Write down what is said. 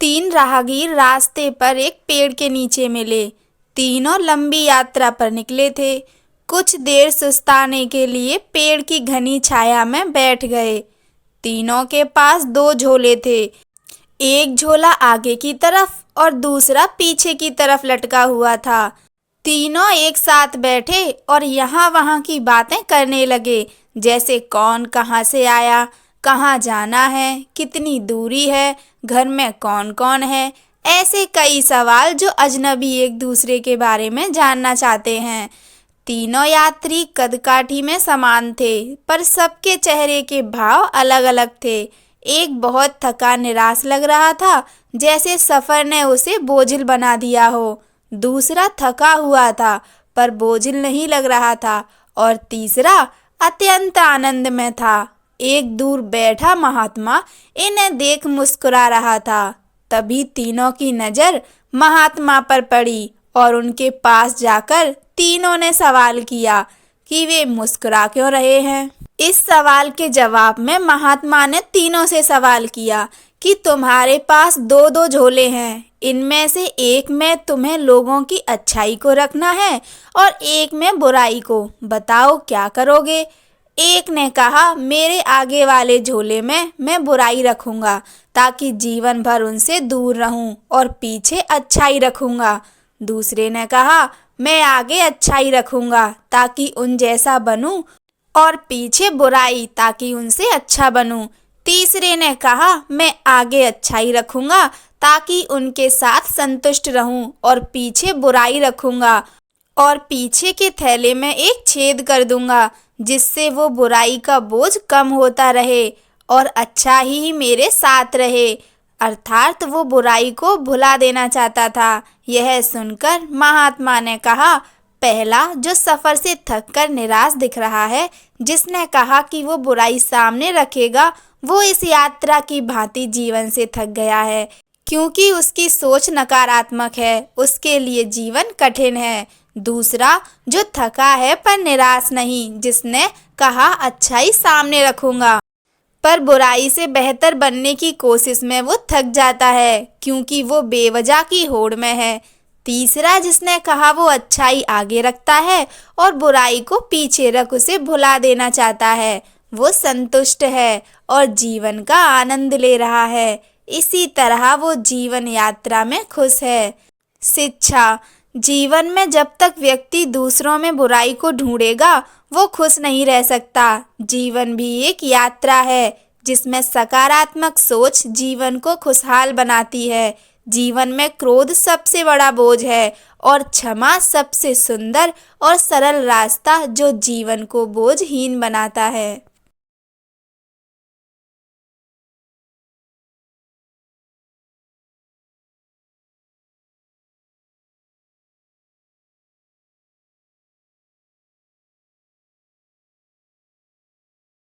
तीन राहगीर रास्ते पर एक पेड़ के नीचे मिले। तीनों लंबी यात्रा पर निकले थे। कुछ देर सुस्ताने के लिए पेड़ की घनी छाया में बैठ गए। तीनों के पास दो झोले थे। एक झोला आगे की तरफ और दूसरा पीछे की तरफ लटका हुआ था। तीनों एक साथ बैठे और यहाँ वहाँ की बातें करने लगे, जैसे कौन कहाँ से आया, कहाँ जाना है, कितनी दूरी है, घर में कौन कौन है। ऐसे कई सवाल जो अजनबी एक दूसरे के बारे में जानना चाहते हैं। तीनों यात्री कदकाठी में समान थे, पर सबके चेहरे के भाव अलग अलग थे। एक बहुत थका निराश लग रहा था, जैसे सफ़र ने उसे बोझिल बना दिया हो। दूसरा थका हुआ था, पर बोझिल नहीं लग रहा था। और तीसरा अत्यंत आनंद में था। एक दूर बैठा महात्मा इन्हें देख मुस्कुरा रहा था। तभी तीनों की नज़र महात्मा पर पड़ी और उनके पास जाकर तीनों ने सवाल किया कि वे मुस्कुरा क्यों रहे हैं। इस सवाल के जवाब में महात्मा ने तीनों से सवाल किया कि तुम्हारे पास दो दो झोले हैं, इनमें से एक में तुम्हें लोगों की अच्छाई को रखना है और एक में बुराई को। बताओ क्या करोगे? एक ने कहा, मेरे आगे वाले झोले में मैं बुराई रखूंगा ताकि जीवन भर उनसे दूर रहूं और पीछे अच्छाई रखूंगा। दूसरे ने कहा, मैं आगे अच्छाई रखूंगा ताकि उन जैसा बनूं और पीछे बुराई ताकि उनसे अच्छा बनूं। तीसरे ने कहा, मैं आगे अच्छाई रखूंगा ताकि उनके साथ संतुष्ट रहूं और पीछे बुराई रखूंगा और पीछे के थैले में एक छेद कर दूंगा जिससे वो बुराई का बोझ कम होता रहे और अच्छा ही मेरे साथ रहे। अर्थात वो बुराई को भुला देना चाहता था। यह सुनकर महात्मा ने कहा, पहला जो सफ़र से थक कर निराश दिख रहा है, जिसने कहा कि वो बुराई सामने रखेगा, वो इस यात्रा की भांति जीवन से थक गया है, क्योंकि उसकी सोच नकारात्मक है, उसके लिए जीवन कठिन है। दूसरा जो थका है पर निराश नहीं, जिसने कहा अच्छाई सामने रखूंगा, पर बुराई से बेहतर बनने की कोशिश में वो थक जाता है, क्योंकि वो बेवजह की होड़ में है। तीसरा जिसने कहा वो अच्छाई आगे रखता है और बुराई को पीछे रख उसे भुला देना चाहता है, वो संतुष्ट है और जीवन का आनंद ले रहा है। इसी तरह वो जीवन यात्रा में खुश है। शिक्षा। जीवन में जब तक व्यक्ति दूसरों में बुराई को ढूंढेगा, वो खुश नहीं रह सकता। जीवन भी एक यात्रा है जिसमें सकारात्मक सोच जीवन को खुशहाल बनाती है। जीवन में क्रोध सबसे बड़ा बोझ है और क्षमा सबसे सुंदर और सरल रास्ता जो जीवन को बोझहीन बनाता है।